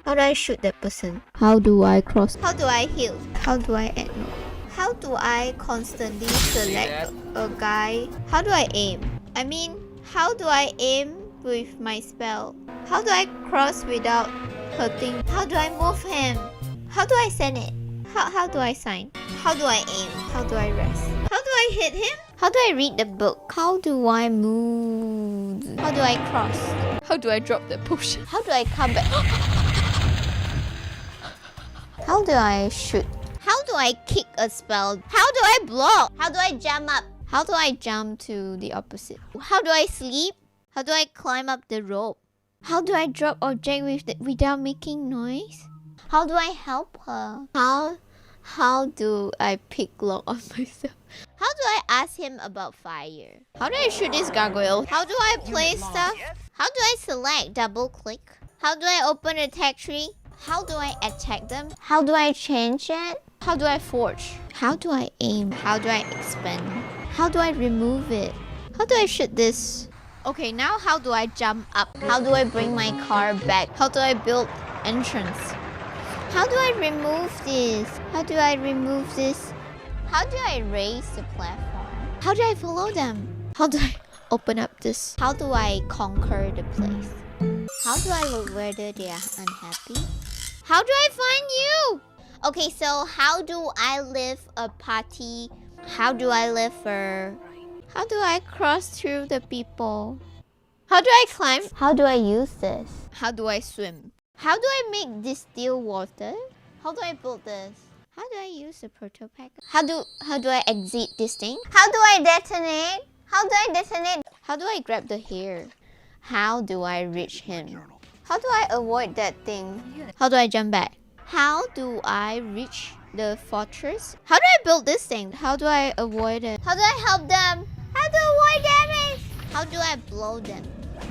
How do I shoot that person? How do I cross? How do I heal? How do I add no? How do I constantly select a guy? How do I aim? I mean, how do I aim with my spell? How do I cross without hurting? How do I move him? How do I send it? How do I sign? How do I aim? How do I rest? How do I hit him? How do I read the book? How do I move? How do I cross? How do I drop the potion? How do I come back? How do I shoot? How do I kick a spell? How do I block? How do I jump up? How do I jump to the opposite? How do I sleep? How do I climb up the rope? How do I drop object without making noise? How do I help her? How do I pick lock on myself? How do I ask him about fire? How do I shoot this gargoyle? How do I place stuff? How do I select? Double click. How do I open a tech tree? How do I attack them? How do I change it? How do I forge? How do I aim? How do I expand? How do I remove it? How do I shoot this? Okay, now how do I jump up? How do I bring my car back? How do I build entrance? How do I remove this? How do I remove this? How do I raise the platform? How do I follow them? How do I open up this? How do I conquer the place? How do I look whether they are unhappy? How do I find you? Okay, so how do I live a party? How do I live for... How do I cross through the people? How do I climb? How do I use this? How do I swim? How do I make distill water? How do I build this? How do I use the proto pack? How do I exit this thing? How do I detonate? How do I detonate? How do I grab the hair? How do I reach him? How do I avoid that thing? How do I jump back? How do I reach the fortress? How do I build this thing? How do I avoid it? How do I help them? How do I avoid damage? How do I blow them?